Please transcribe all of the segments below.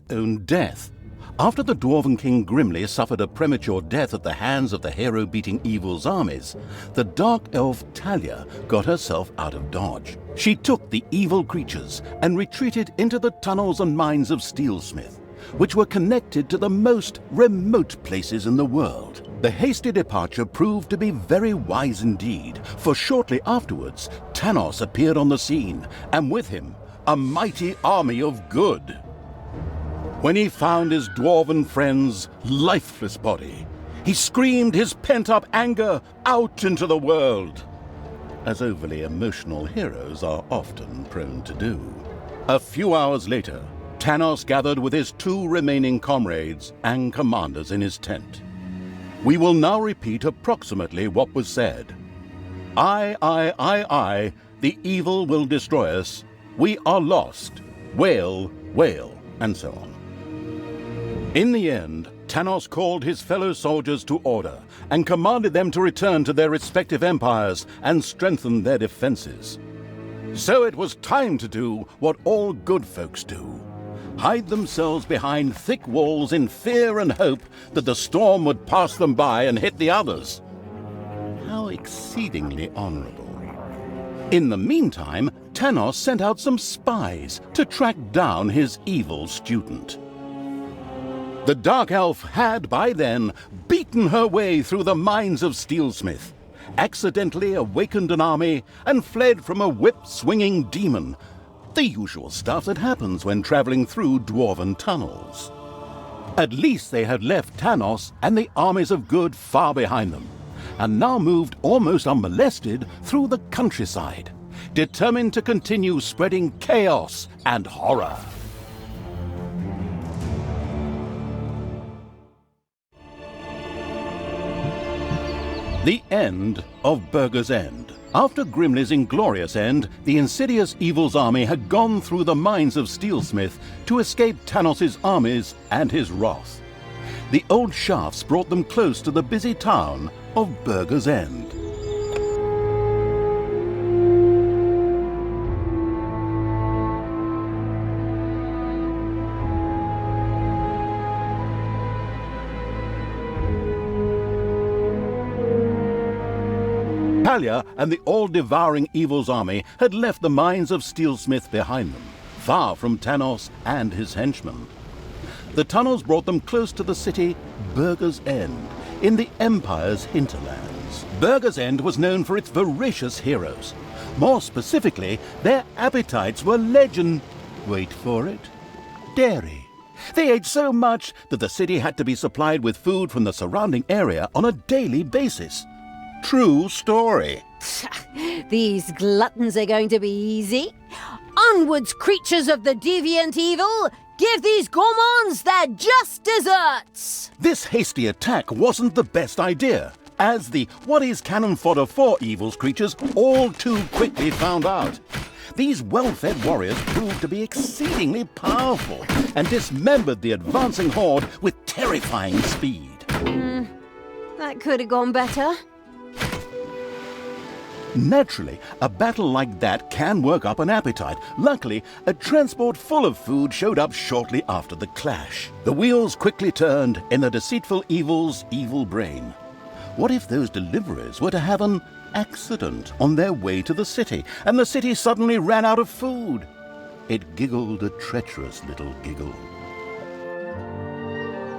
own death. After the Dwarven King Grimly suffered a premature death at the hands of the hero-beating evil's armies, the Dark Elf Talia got herself out of dodge. She took the evil creatures and retreated into the tunnels and mines of Steelsmith, which were connected to the most remote places in the world. The hasty departure proved to be very wise indeed, for shortly afterwards, Thanos appeared on the scene, and with him, a mighty army of good. When he found his dwarven friend's lifeless body, he screamed his pent-up anger out into the world, as overly emotional heroes are often prone to do. A few hours later, Thanos gathered with his 2 remaining comrades and commanders in his tent. We will now repeat approximately what was said. I, the evil will destroy us. We are lost. Wail, wail, and so on. In the end, Thanos called his fellow soldiers to order and commanded them to return to their respective empires and strengthen their defenses. So it was time to do what all good folks do: hide themselves behind thick walls in fear and hope that the storm would pass them by and hit the others. How exceedingly honorable. In the meantime, Thanos sent out some spies to track down his evil student. The Dark Elf had, by then, beaten her way through the mines of Steelsmith, accidentally awakened an army, and fled from a whip-swinging demon. The usual stuff that happens when traveling through dwarven tunnels. At least they had left Thanos and the armies of good far behind them, and now moved almost unmolested through the countryside, determined to continue spreading chaos and horror. The end of Burger's End. After Grimly's inglorious end, the insidious evil's army had gone through the mines of Steelsmith to escape Thanos' armies and his wrath. The old shafts brought them close to the busy town of Burger's End. Talia and the all-devouring evil's army had left the mines of Steelsmith behind them, far from Thanos and his henchmen. The tunnels brought them close to the city Burger's End, in the Empire's hinterlands. Burger's End was known for its voracious heroes. More specifically, their appetites were wait for it, dairy. They ate so much that the city had to be supplied with food from the surrounding area on a daily basis. True story. These gluttons are going to be easy. Onwards, creatures of the deviant evil! Give these gourmands their just desserts! This hasty attack wasn't the best idea, as the what is cannon fodder for evil's creatures all too quickly found out. These well-fed warriors proved to be exceedingly powerful and dismembered the advancing horde with terrifying speed. That could have gone better. Naturally, a battle like that can work up an appetite. Luckily, a transport full of food showed up shortly after the clash. The wheels quickly turned in the deceitful evil's evil brain. What if those deliverers were to have an accident on their way to the city, and the city suddenly ran out of food? It giggled a treacherous little giggle.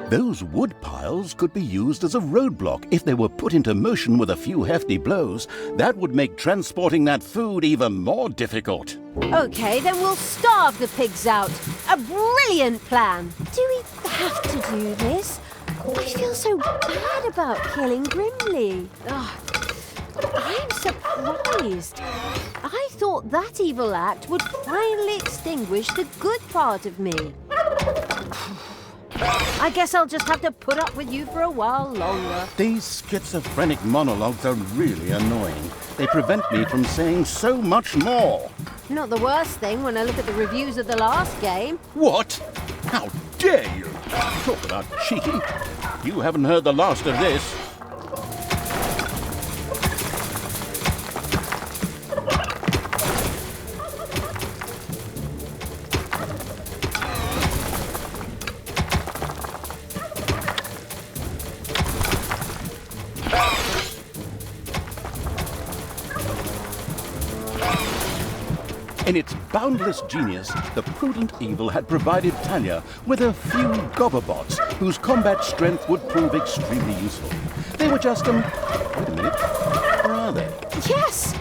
Those wood piles could be used as a roadblock if they were put into motion with a few hefty blows. That would make transporting that food even more difficult. Okay, then we'll starve the pigs out. A brilliant plan. Do we have to do this? I feel so bad about killing Grimly. I'm surprised. I thought that evil act would finally extinguish the good part of me. I guess I'll just have to put up with you for a while longer. These schizophrenic monologues are really annoying. They prevent me from saying so much more. Not the worst thing when I look at the reviews of the last game. What? How dare you? Talk about cheeky. You haven't heard the last of this. In its boundless genius, the prudent evil had provided Talia with a few gobberbots whose combat strength would prove extremely useful. They were just, wait a minute, where are they? Yes!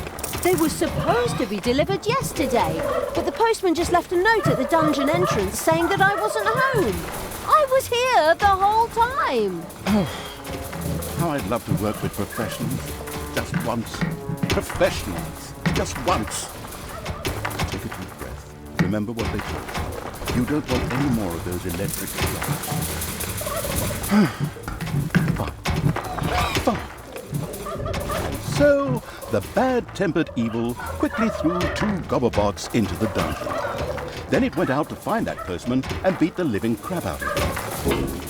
They were supposed to be delivered yesterday, but the postman just left a note at the dungeon entrance saying that I wasn't home. I was here the whole time. How I'd love to work with professionals. Just once. Professionals. Just once. Take a deep breath. Remember what they told you. You don't want any more of those electric shocks. Fine. And so, the bad-tempered evil quickly threw 2 gobberbots into the dungeon. Then it went out to find that postman and beat the living crap out of him.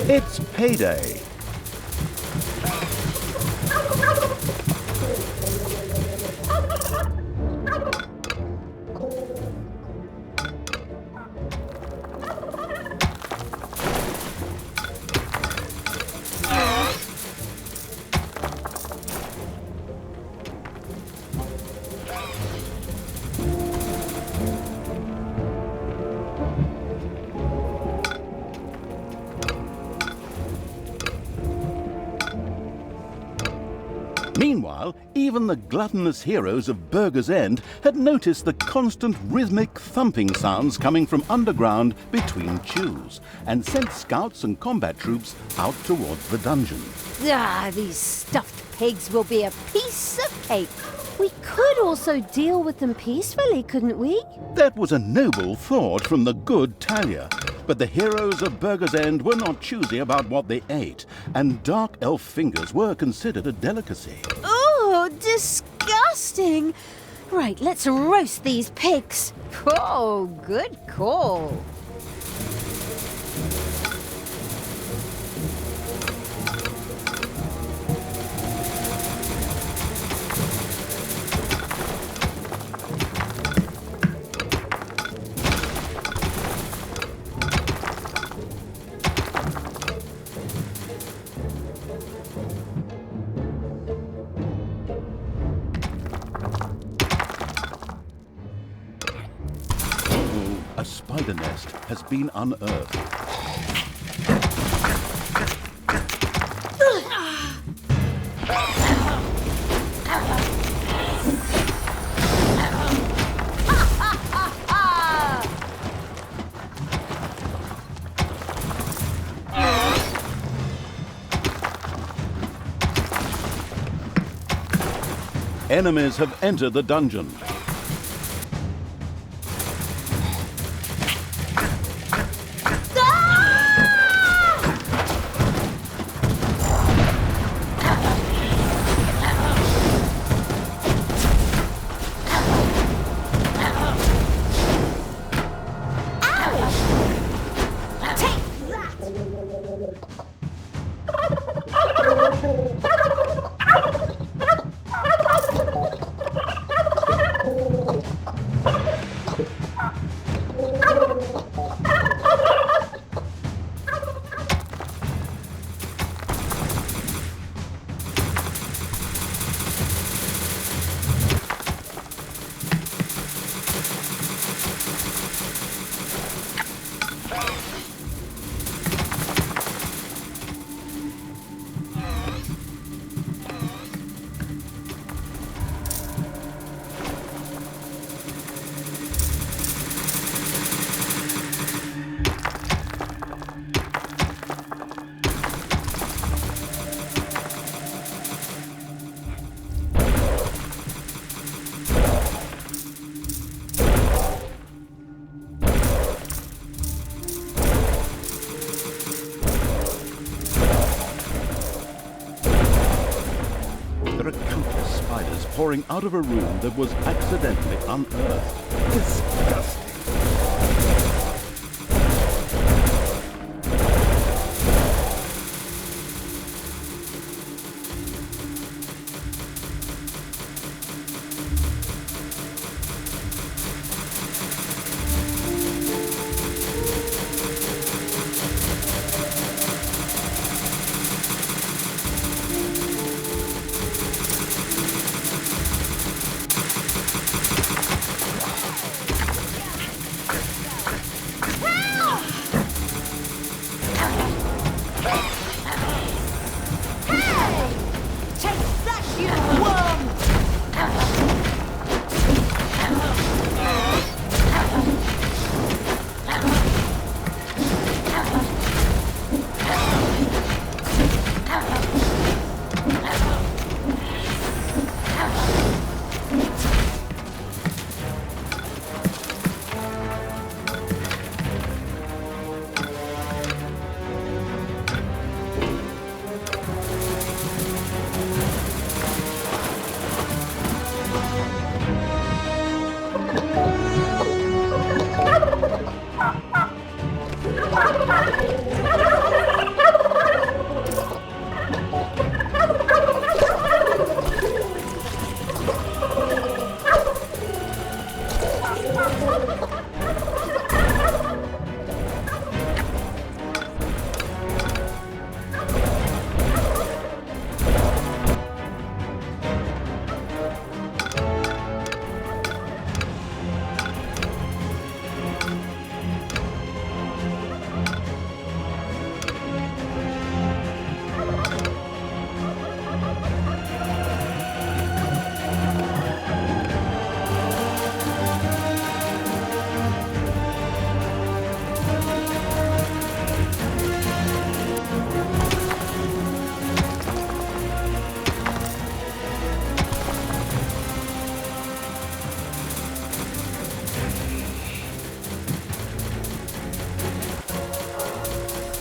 It's payday. Meanwhile, even the gluttonous heroes of Burger's End had noticed the constant rhythmic thumping sounds coming from underground between chews, and sent scouts and combat troops out towards the dungeon. Ah, these stuffed pigs will be a piece of cake. We could also deal with them peacefully, couldn't we? That was a noble thought from the good Talia. But the heroes of Burger's End were not choosy about what they ate, and dark elf fingers were considered a delicacy. Oh, disgusting! Right, let's roast these pigs. Oh, good call. A spider nest has been unearthed. Enemies have entered the dungeon. There are countless spiders pouring out of a room that was accidentally unearthed. Disgusting.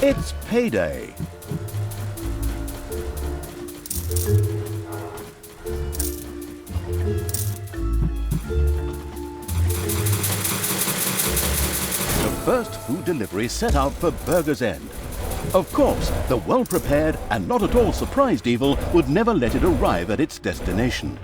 It's payday. The first food delivery set out for Burger's End. Of course, the well-prepared and not at all surprised Evil would never let it arrive at its destination.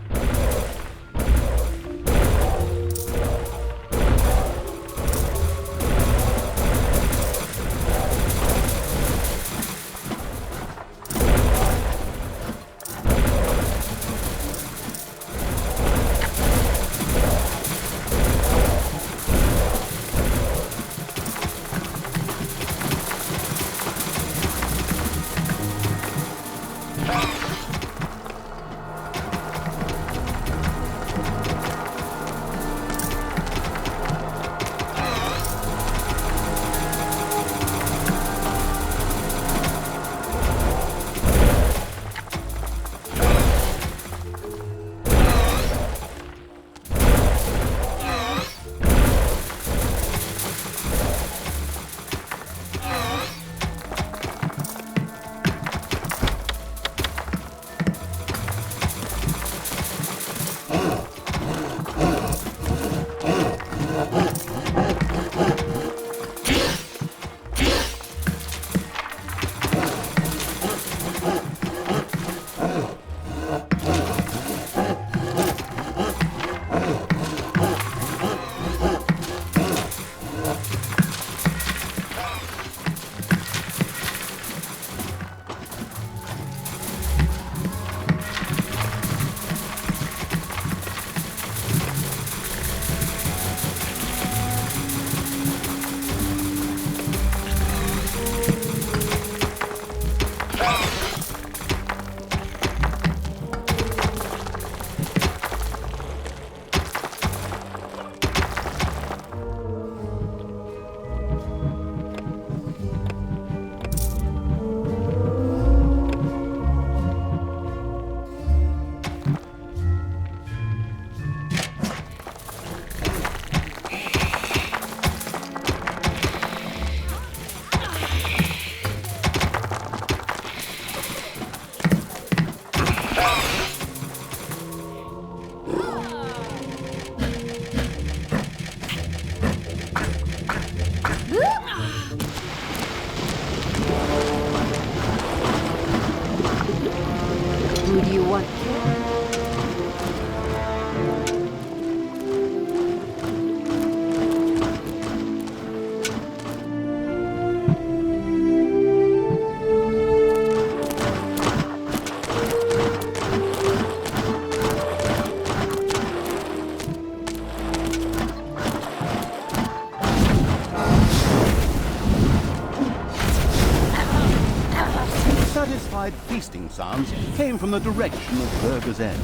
feasting sounds came from the direction of Burger's End.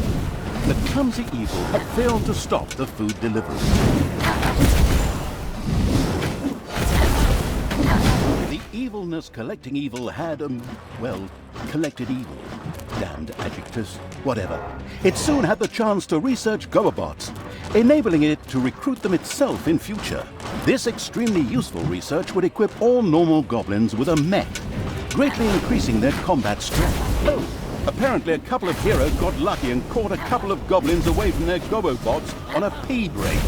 The clumsy evil had failed to stop the food delivery. The evilness collecting evil had, well, collected evil. Damned adjectives, whatever. It soon had the chance to research gobobots, enabling it to recruit them itself in future. This extremely useful research would equip all normal goblins with a mech, greatly increasing their combat strength. Oh, apparently a couple of heroes got lucky and caught a couple of goblins away from their gobobots on a pea break.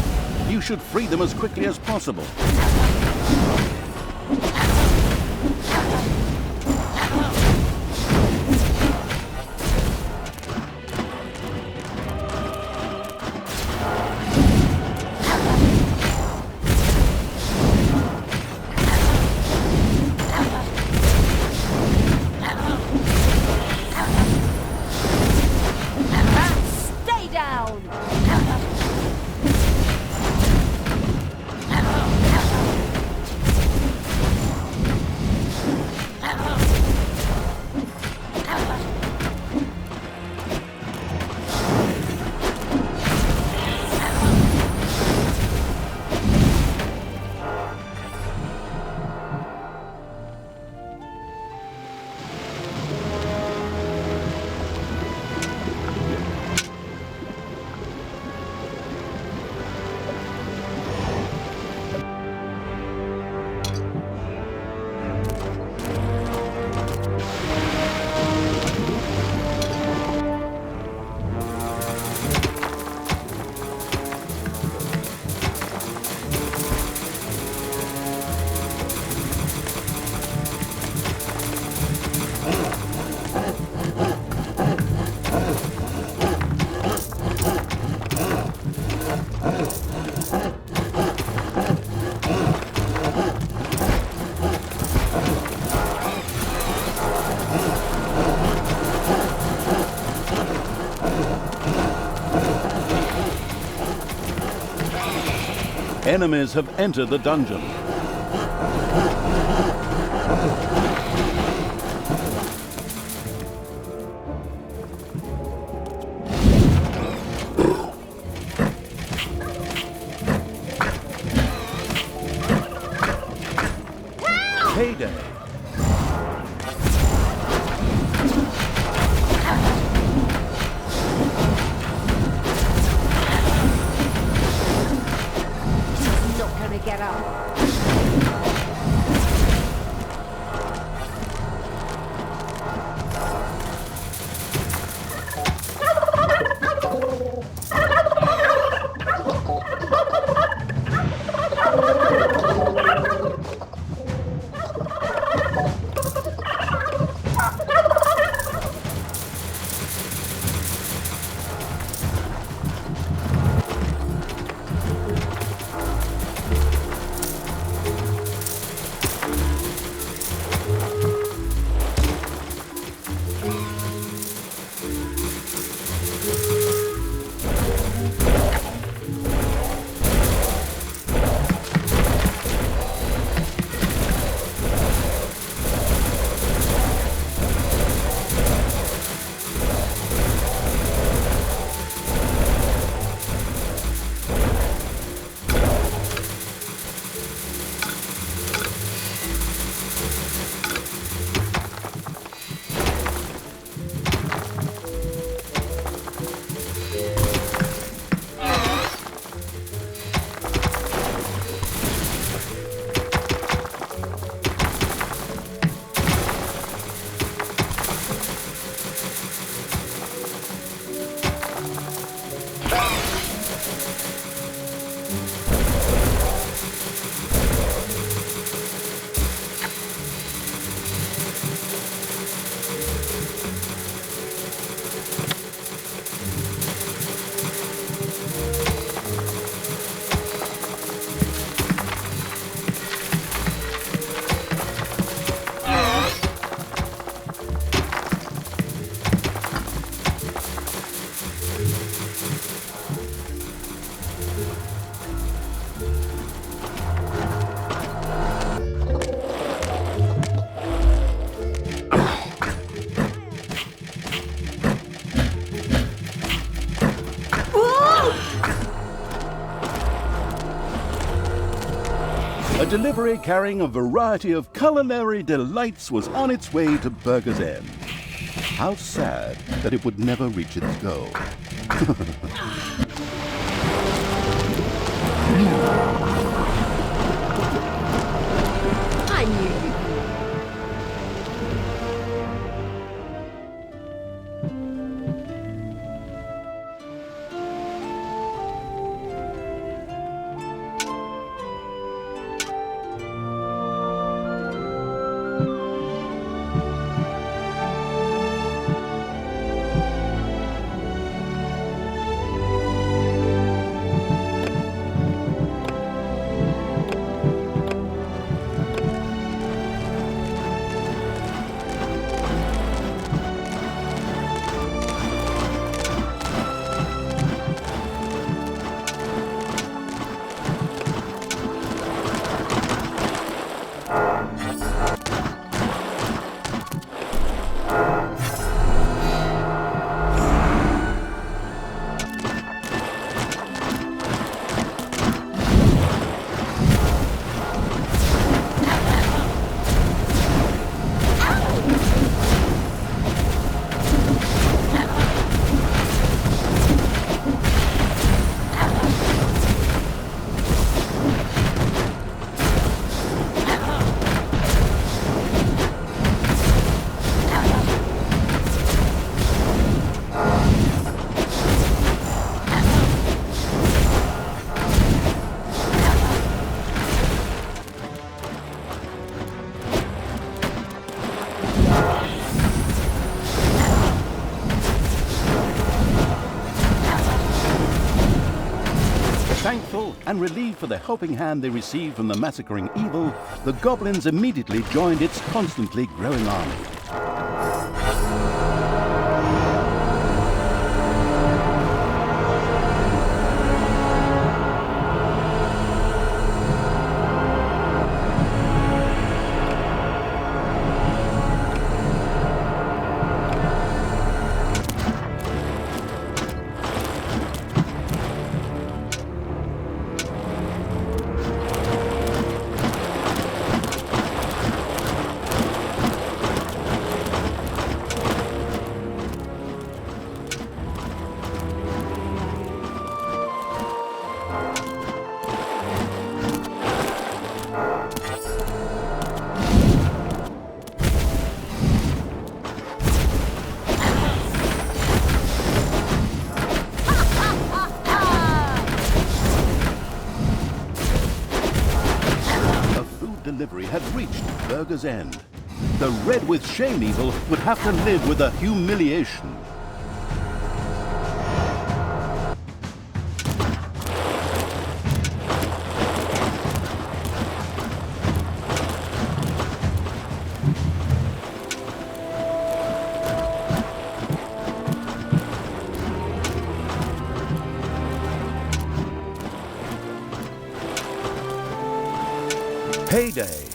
You should free them as quickly as possible. Enemies have entered the dungeon. Payday. Get up. A delivery carrying a variety of culinary delights was on its way to Burger's End. How sad that it would never reach its goal. I knew. Thankful and relieved for the helping hand they received from the massacring evil, the goblins immediately joined its constantly growing army. Delivery had reached Burger's End. The Red with Shame evil would have to live with the humiliation. Payday.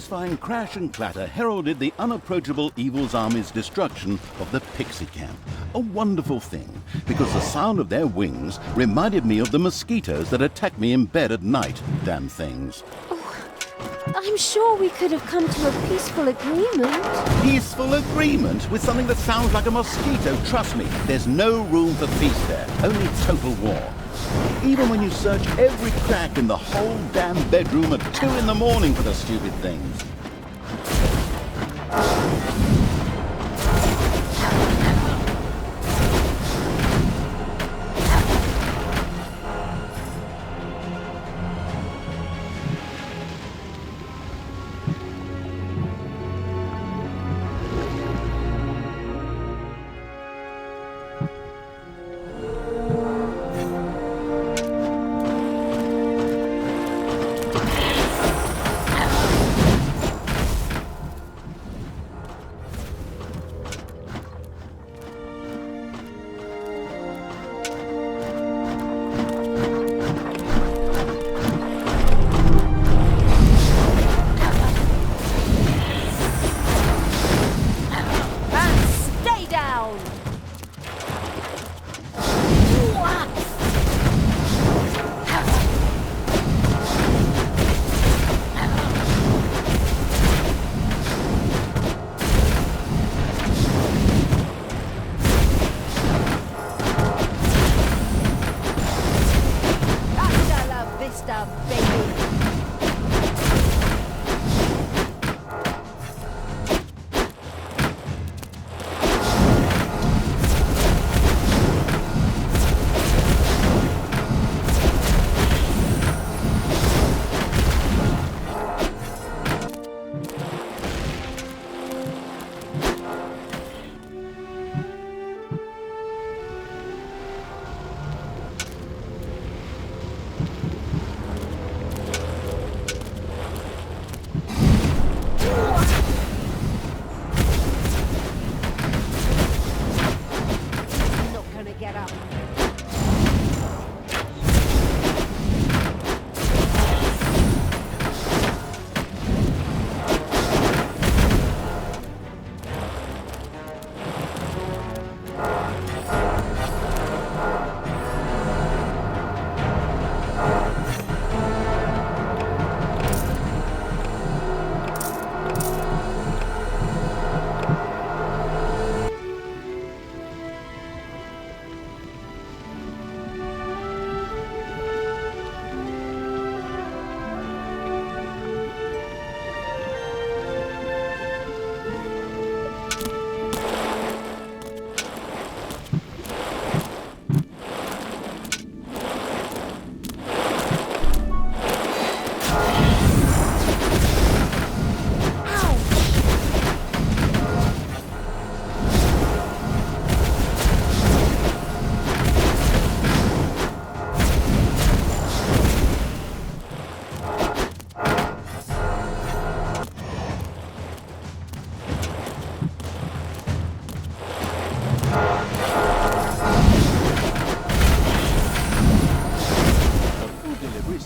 satisfying crash and clatter heralded the unapproachable evil's army's destruction of the Pixie Camp. A wonderful thing, because the sound of their wings reminded me of the mosquitoes that attack me in bed at night, damn things. I'm sure we could have come to a peaceful agreement. Peaceful agreement? With something that sounds like a mosquito? Trust me, there's no room for peace there, only total war. Even when you search every crack in the whole damn bedroom at 2 in the morning for the stupid things.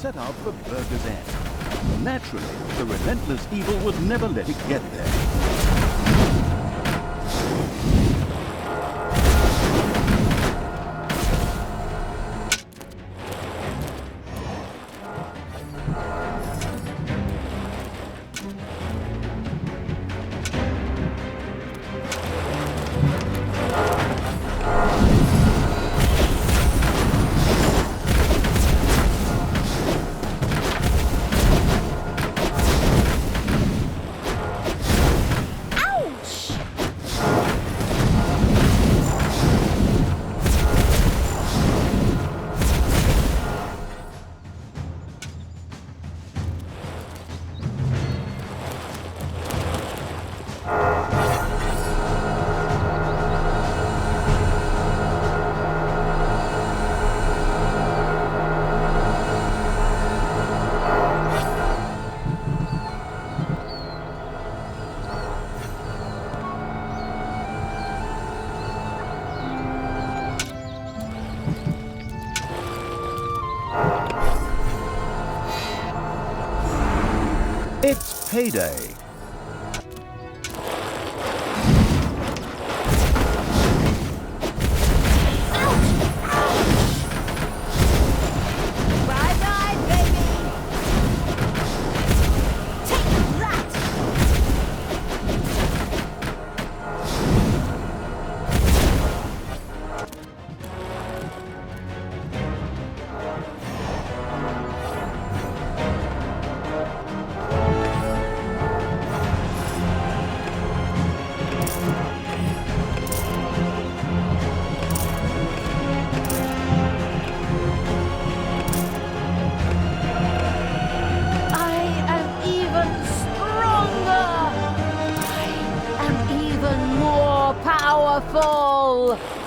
set out for Burger's End. Naturally, the relentless evil would never let it get there. It's payday. go!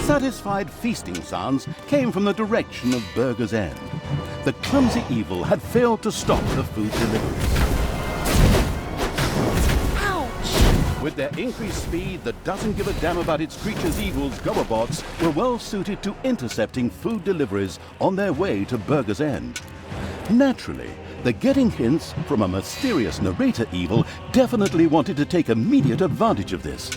Satisfied feasting sounds came from the direction of Burger's End. The clumsy evil had failed to stop the food deliveries. Ouch! With their increased speed, the doesn't give a damn about its creatures evil's gobobots were well suited to intercepting food deliveries on their way to Burger's End. Naturally, the getting hints from a mysterious narrator evil definitely wanted to take immediate advantage of this.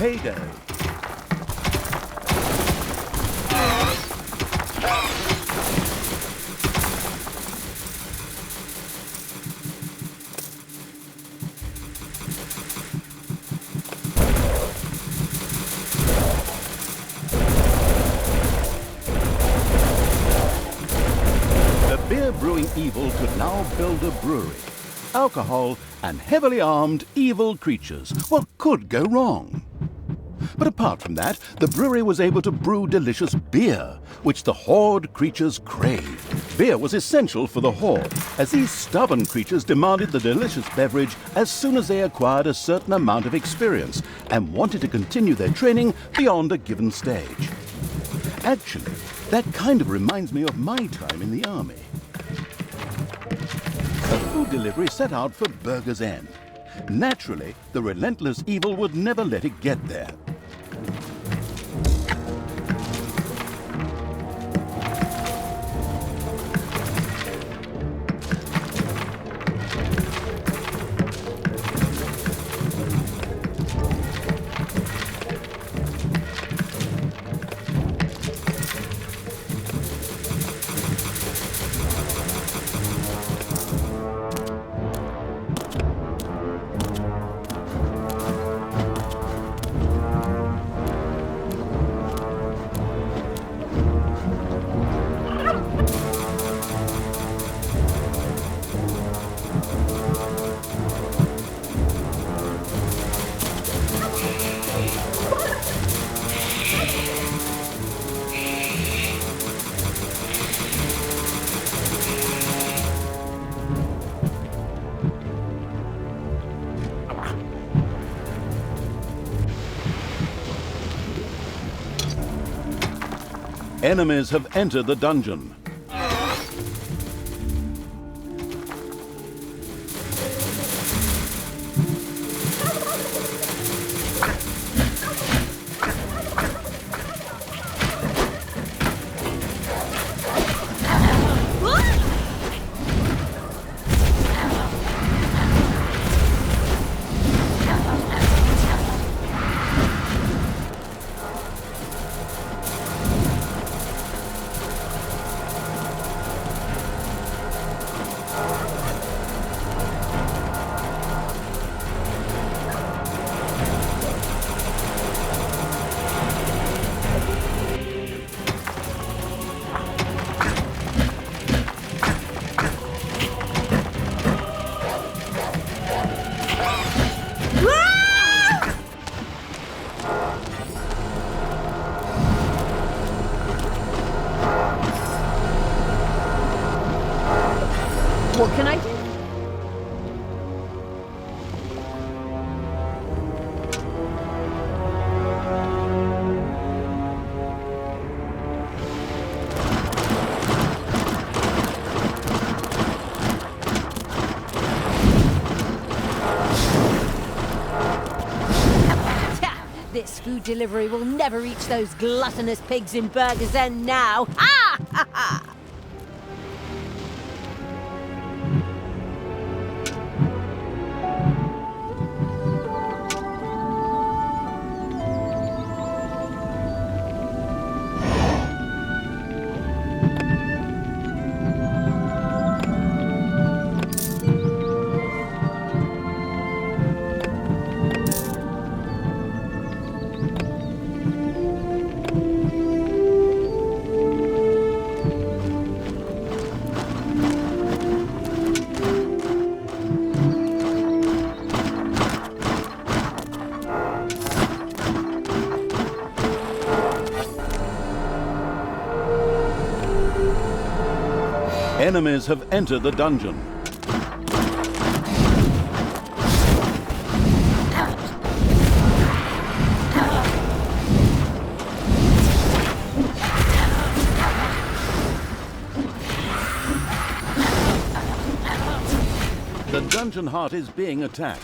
payday. Beer brewing evil could now build a brewery. Alcohol and heavily armed evil creatures. What could go wrong? But apart from that, the brewery was able to brew delicious beer, which the horde creatures craved. Beer was essential for the horde, as these stubborn creatures demanded the delicious beverage as soon as they acquired a certain amount of experience and wanted to continue their training beyond a given stage. Actually, that kind of reminds me of my time in the army. A food delivery set out for Burger's End. Naturally, the relentless evil would never let it get there. Enemies have entered the dungeon. What can I do? This food delivery will never reach those gluttonous pigs in Burger's End now. Ha ha ha! Enemies have entered the dungeon. The dungeon heart is being attacked.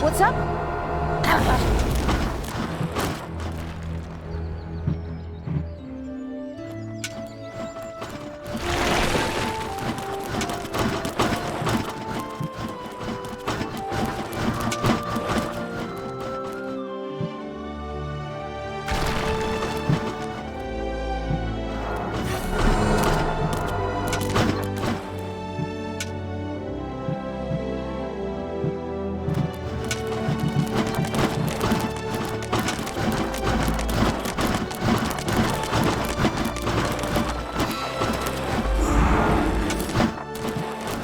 What's up?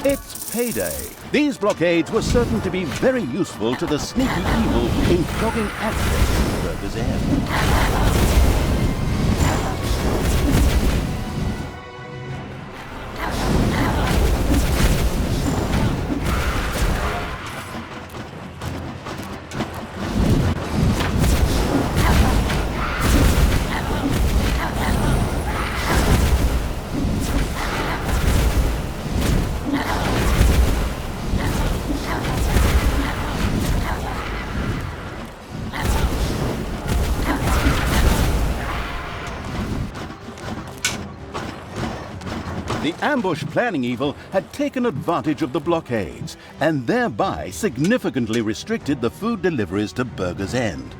It's payday. These blockades were certain to be very useful to the sneaky evil in clogging access to Burger's End. The ambush planning evil had taken advantage of the blockades and thereby significantly restricted the food deliveries to Burger's End.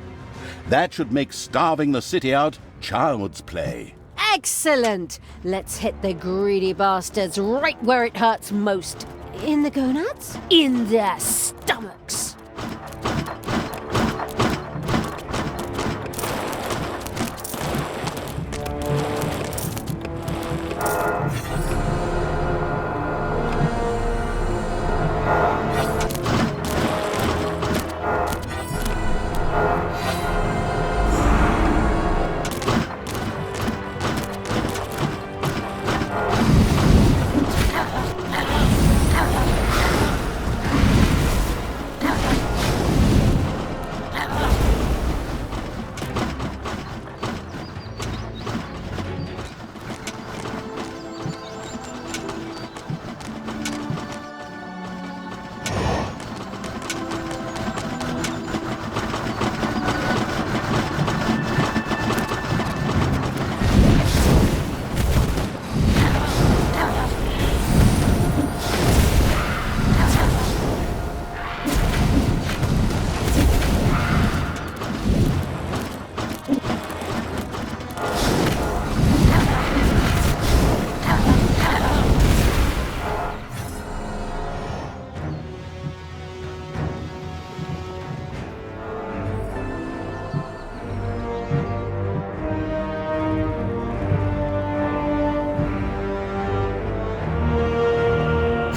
That should make starving the city out child's play. Excellent! Let's hit the greedy bastards right where it hurts most. In the gonads? In their stomachs.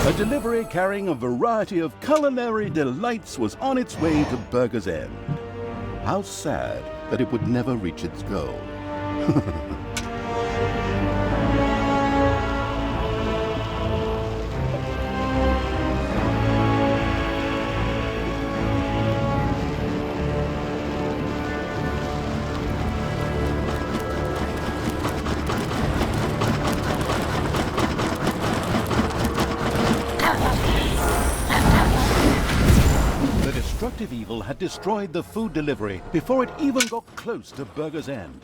A delivery carrying a variety of culinary delights was on its way to Burger's End. How sad that it would never reach its goal. Destructive evil had destroyed the food delivery before it even got close to Burger's End.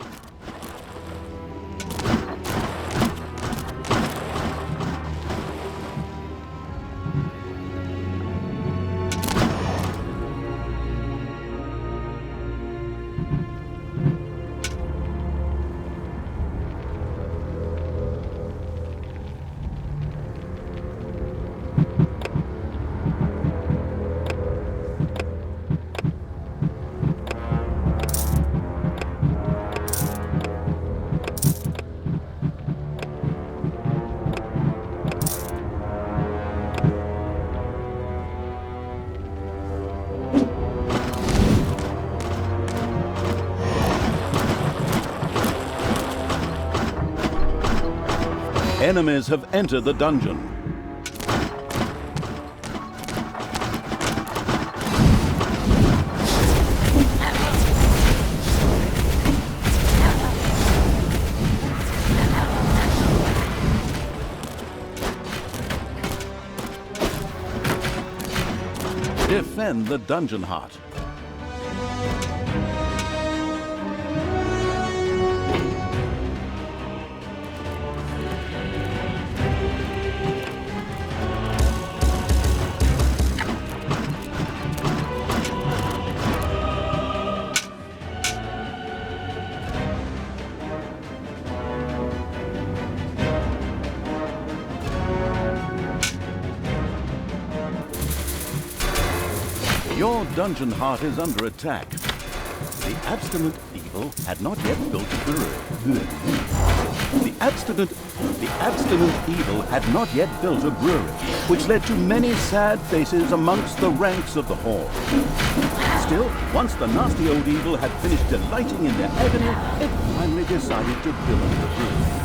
Enemies have entered the dungeon. defend the dungeon heart. Your dungeon heart is under attack. The abstinent evil had not yet built a brewery. The abstinent evil had not yet built a brewery, which led to many sad faces amongst the ranks of the horde. Still, once the nasty old evil had finished delighting in their agony, it finally decided to build the brewery.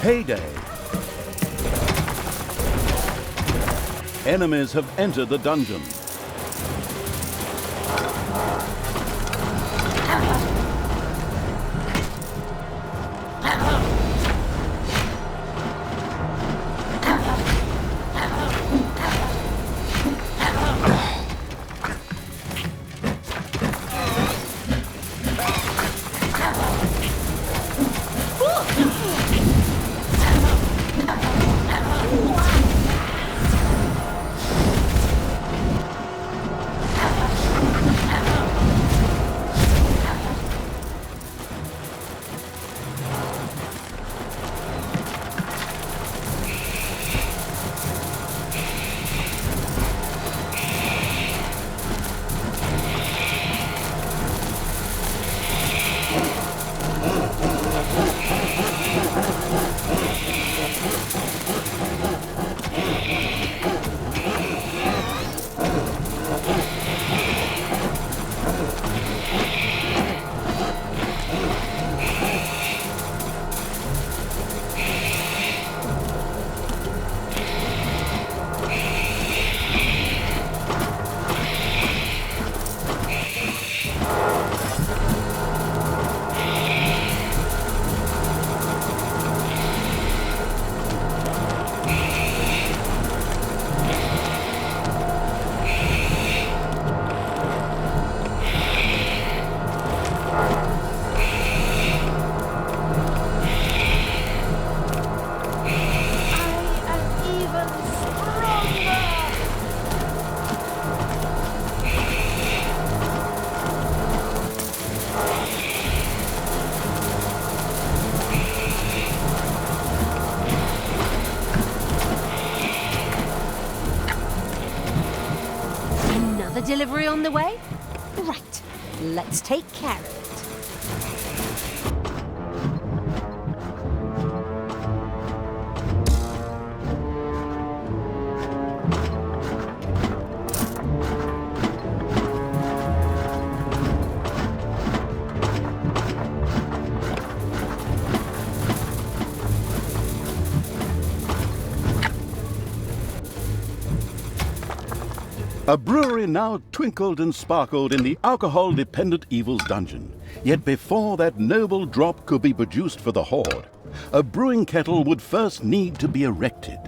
Payday. Enemies have entered the dungeon. Delivery on the way? Right, let's take care of it. A brewery now twinkled and sparkled in the alcohol-dependent evil's dungeon. Yet before that noble drop could be produced for the horde, a brewing kettle would first need to be erected.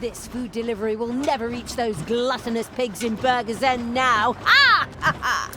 This food delivery will never reach those gluttonous pigs in Burger's End now. Ah! Ha ha!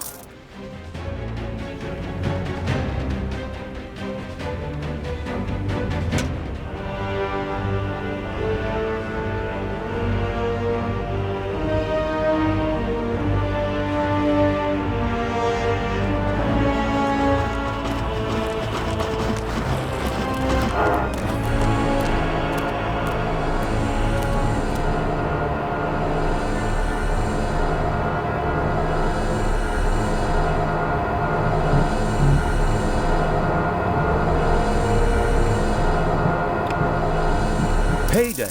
Payday.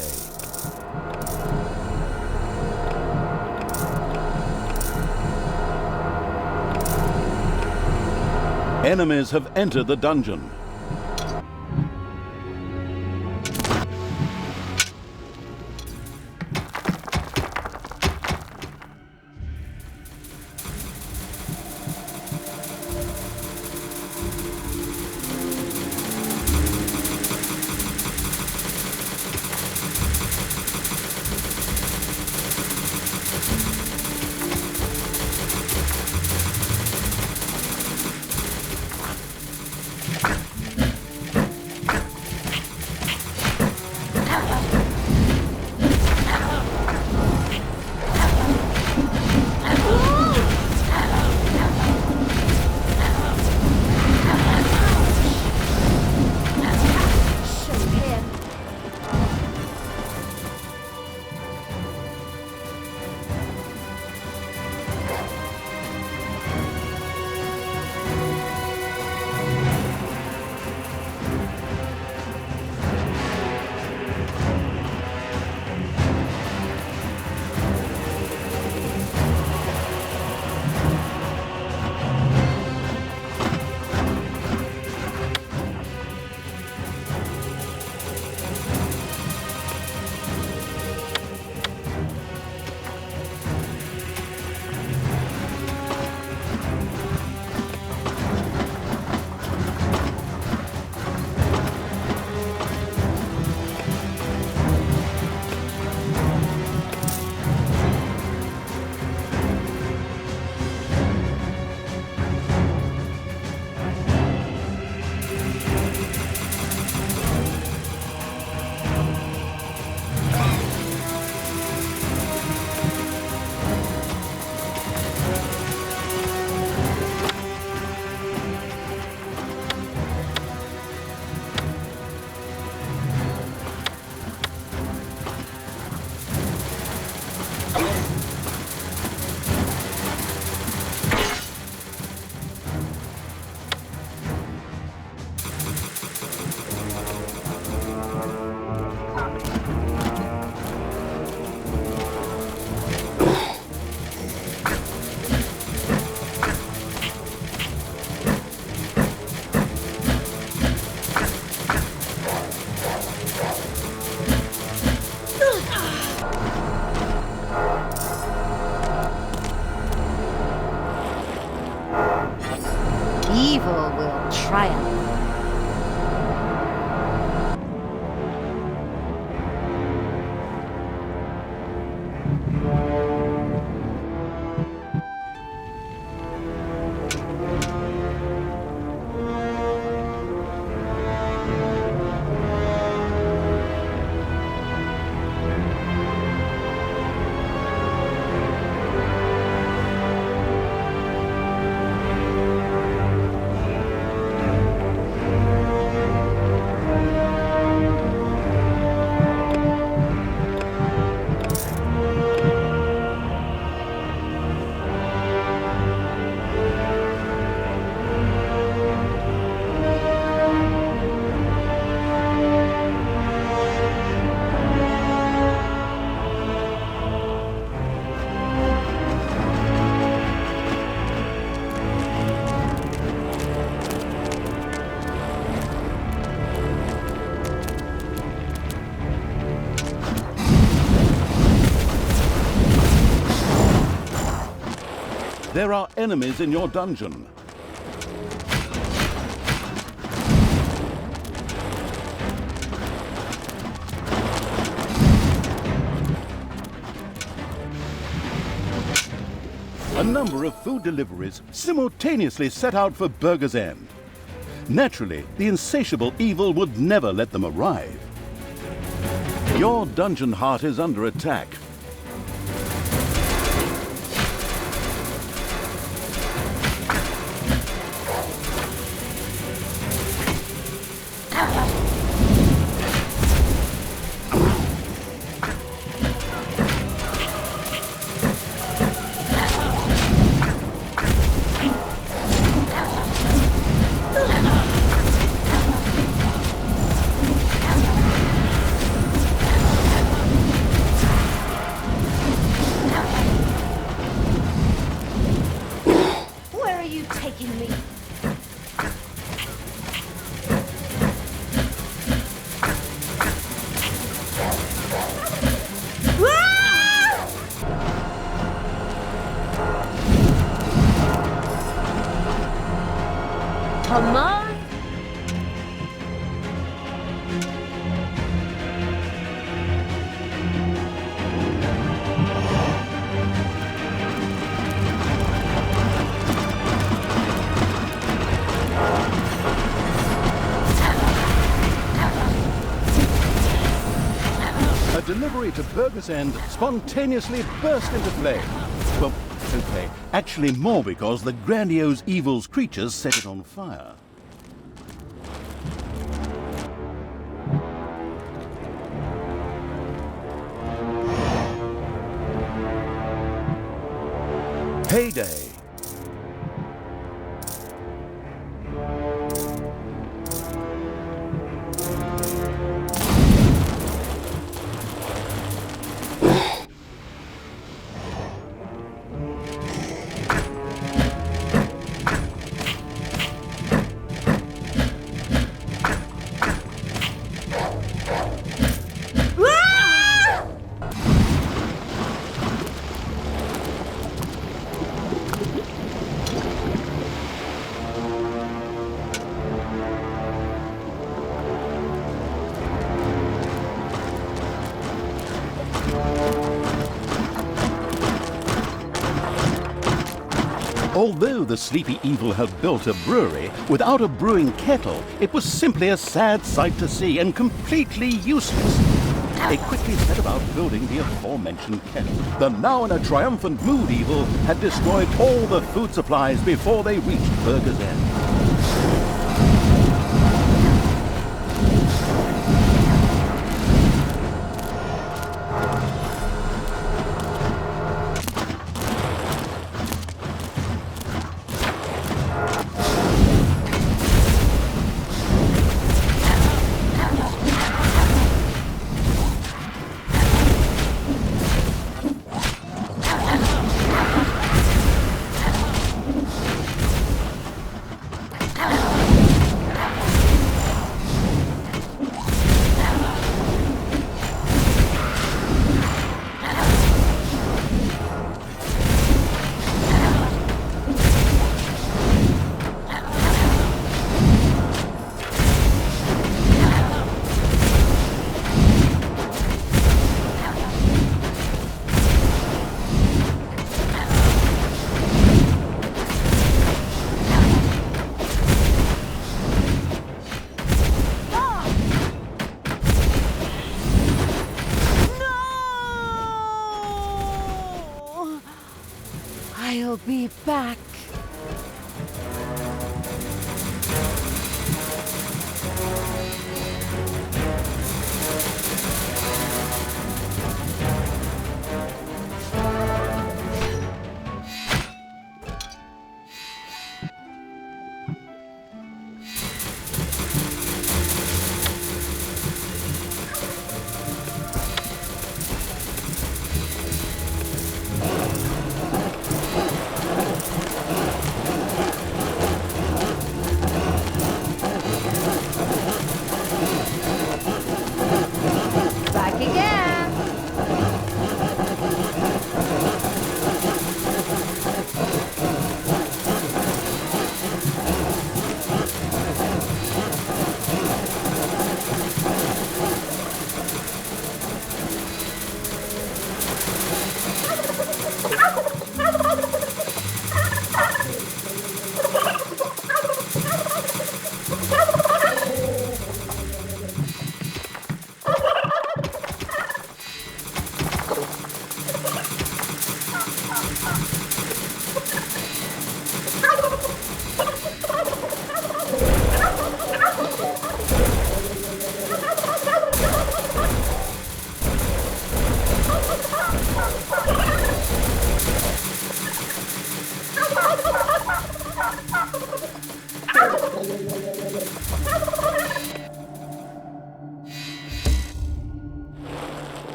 Enemies have entered the dungeon. Evil will triumph. There are enemies in your dungeon. number of food deliveries simultaneously set out for Burger's End. Naturally, the insatiable evil would never let them arrive. Your dungeon heart is under attack. Come on. A delivery to Burger's End spontaneously burst into flame. Well, okay, actually more because the grandiose evil's creatures set it on fire. Payday. Although the sleepy evil had built a brewery, without a brewing kettle, it was simply a sad sight to see and completely useless. They quickly set about building the aforementioned kettle. The now in a triumphant mood evil had destroyed all the food supplies before they reached Burger's End. I'll be back.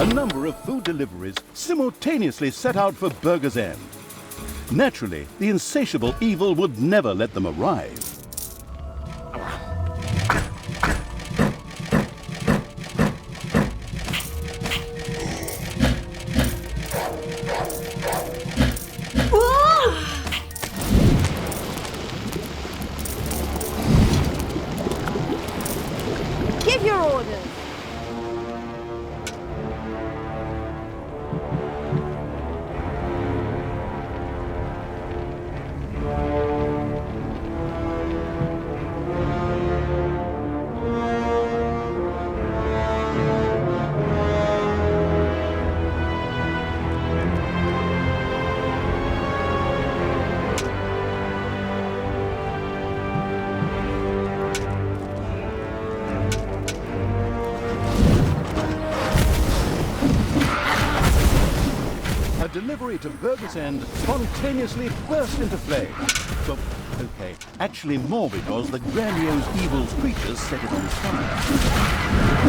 A number of food deliveries simultaneously set out for Burger's End. Naturally, the insatiable evil would never let them arrive. Give your orders. A delivery to Burger's End spontaneously burst into flame. But, okay, actually more because the grandiose evil's creatures set it on fire.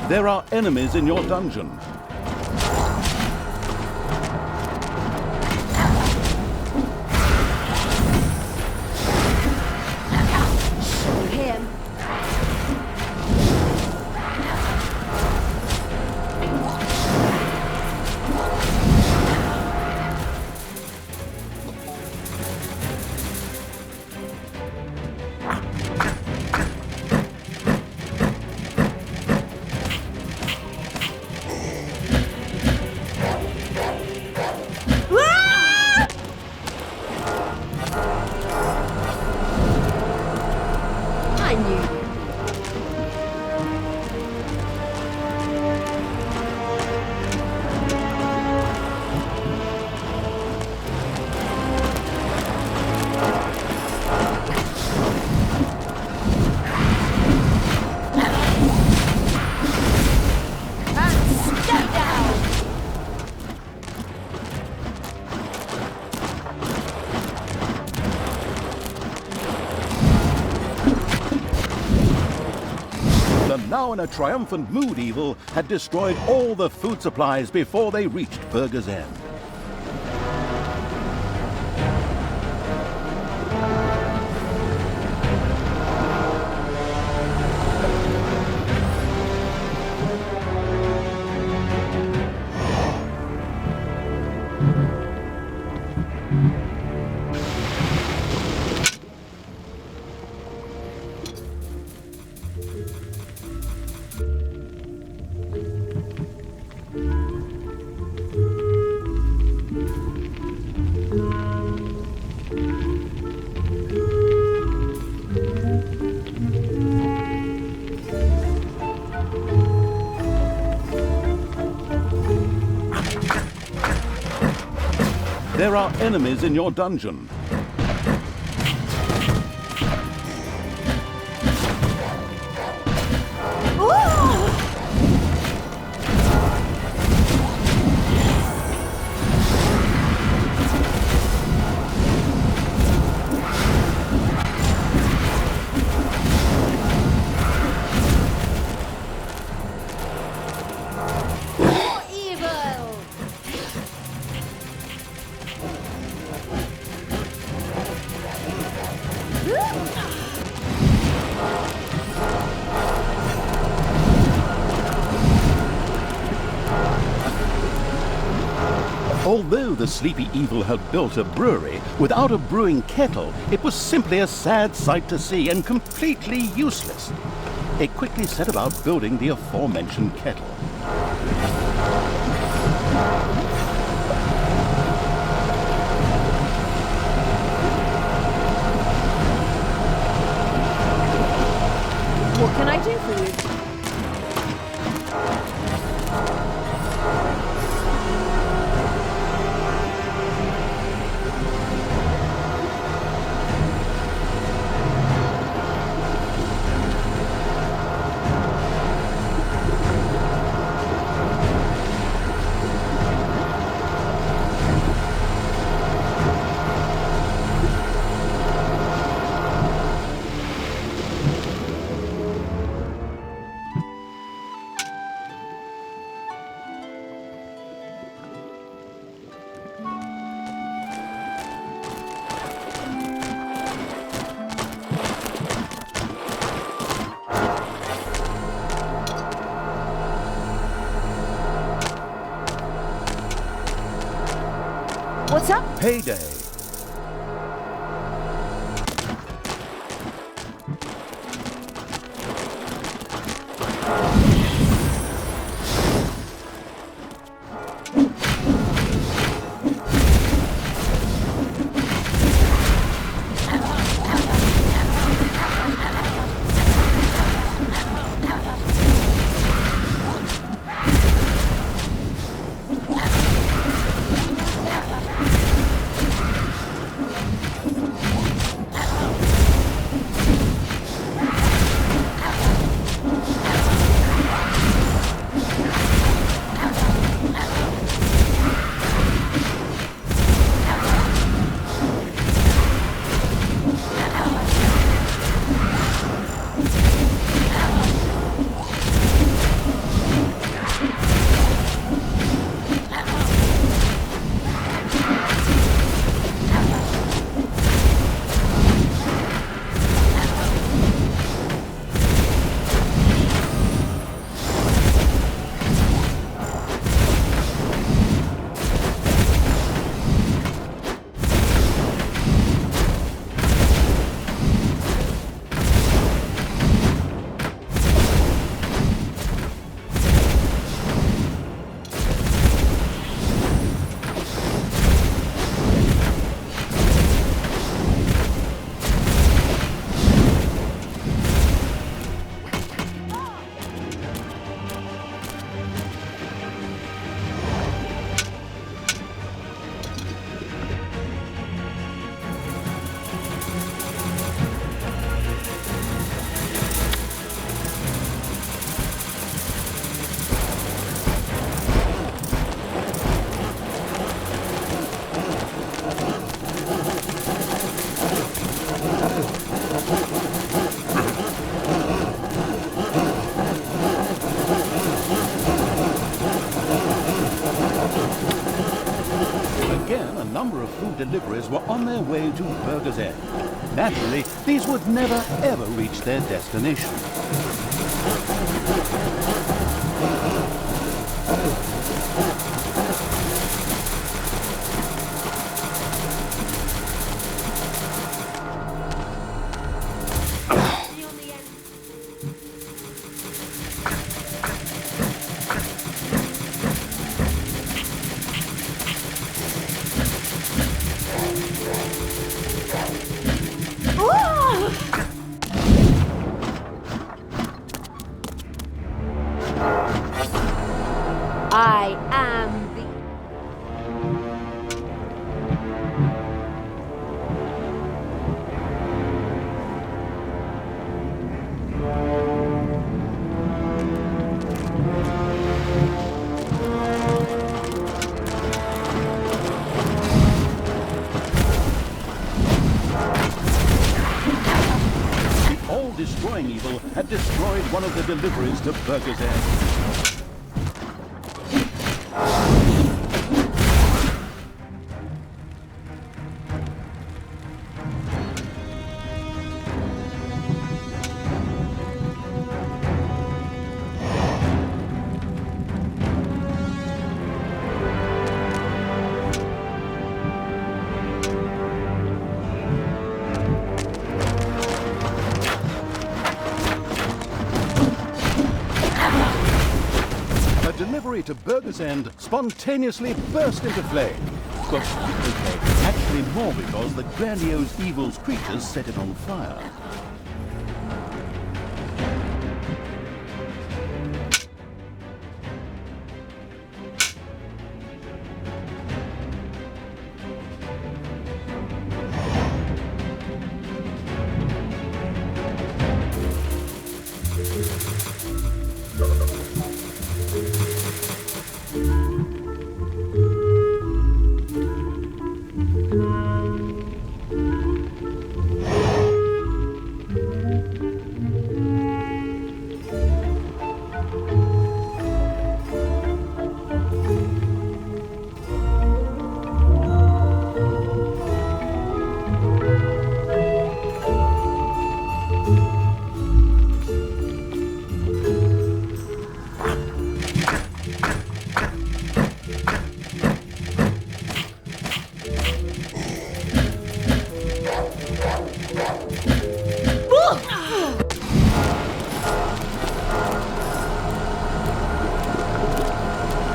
There are enemies in your dungeon. Show him. I knew you. And stay down. The now in a triumphant mood evil had destroyed all the food supplies before they reached Burger's End. There are enemies in your dungeon. Although the sleepy evil had built a brewery, without a brewing kettle, it was simply a sad sight to see and completely useless. It quickly set about building the aforementioned kettle. What can I do for you? What's up? Payday. Deliveries were on their way to Burger's End. Naturally, these would never ever reach their destination. I am the... The all-destroying evil had destroyed one of the deliveries to Burger's End. to Burger's End spontaneously burst into flame. Well, okay, actually more because the grandiose evil's creatures set it on fire.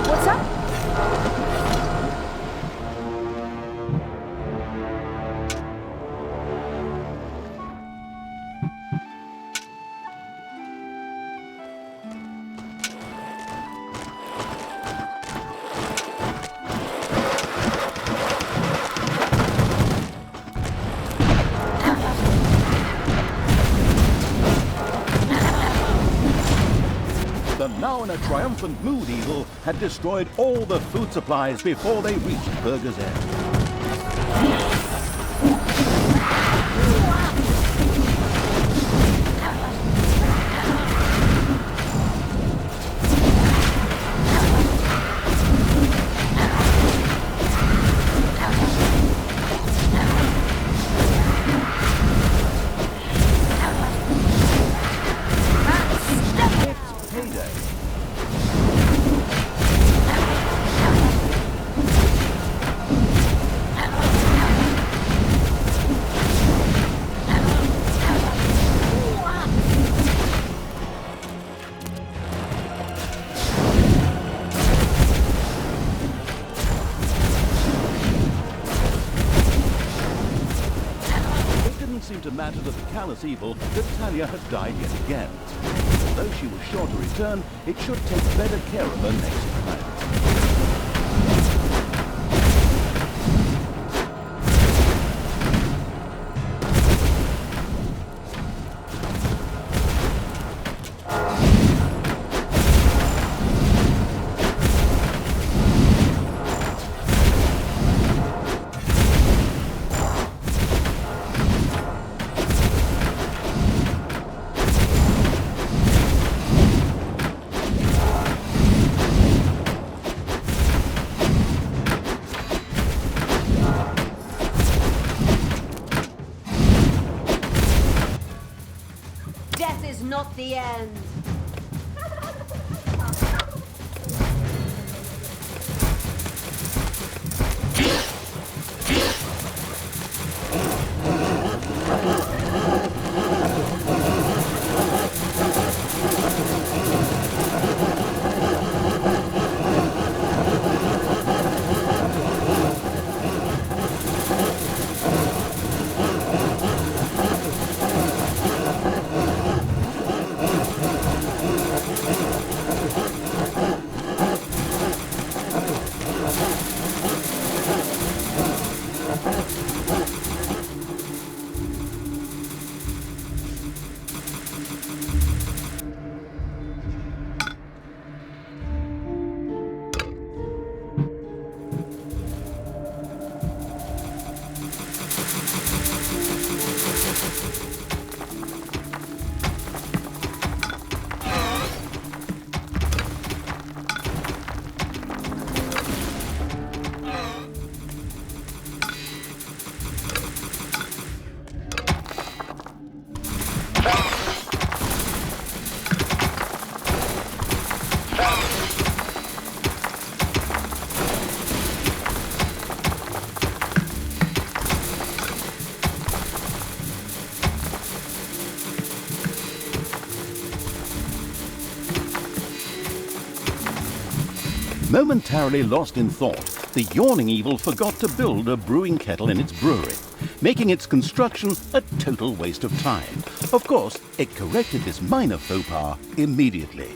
What's up? The now in a triumphant mood evil had destroyed all the food supplies before they reached Burger's End. To matter to the callous evil that Talia had died yet again. Although she was sure to return, it should take better care of her next time. Death is not the end. Momentarily lost in thought, the yawning evil forgot to build a brewing kettle in its brewery, making its construction a total waste of time. Of course, it corrected this minor faux pas immediately.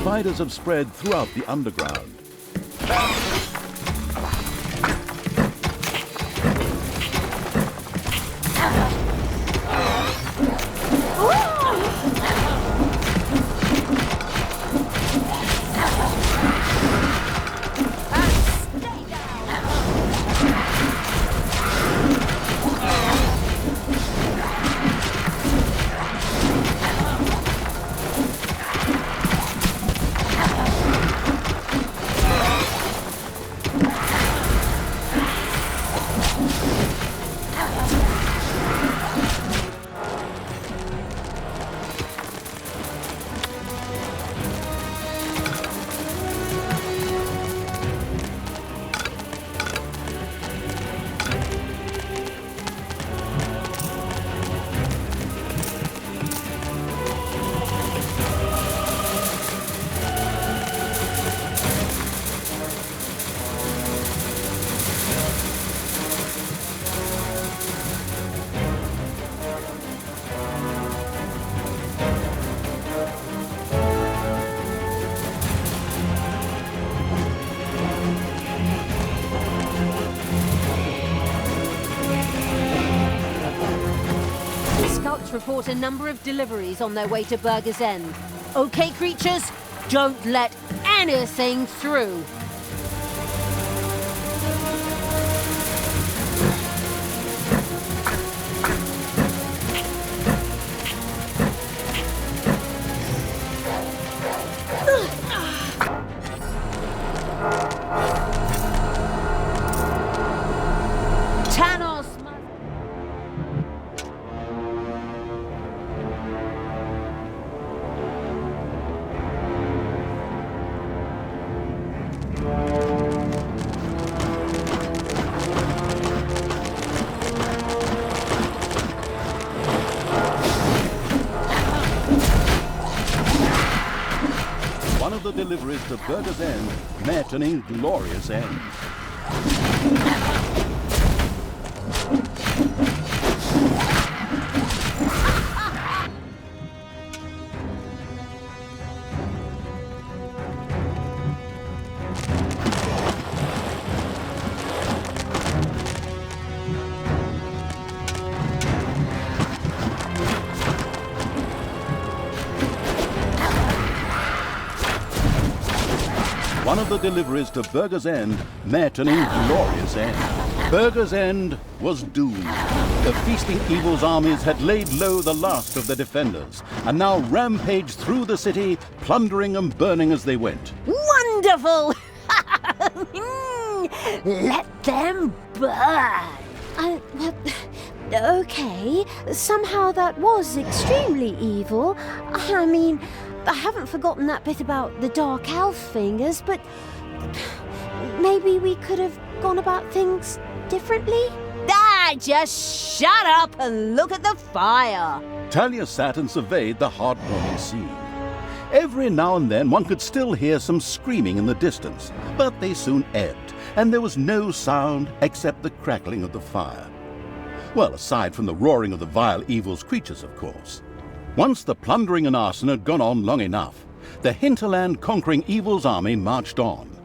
Spiders have spread throughout the underground. Report a number of deliveries on their way to Burger's End. Okay, creatures, don't let anything through. One of the deliveries to Burger's End met an inglorious end. One of the deliveries to Burger's End met an inglorious end. Burger's End was doomed. The feasting evil's armies had laid low the last of the defenders, and now rampaged through the city, plundering and burning as they went. Wonderful! Let them burn! Well, okay, somehow that was extremely evil. I mean, I haven't forgotten that bit about the Dark Elf fingers, but maybe we could have gone about things differently? Just shut up and look at the fire! Talia sat and surveyed the heartwarming scene. Every now and then one could still hear some screaming in the distance, but they soon ebbed, and there was no sound except the crackling of the fire. Well, aside from the roaring of the vile evil's creatures, of course. Once the plundering and arson had gone on long enough, the hinterland conquering evil's army marched on.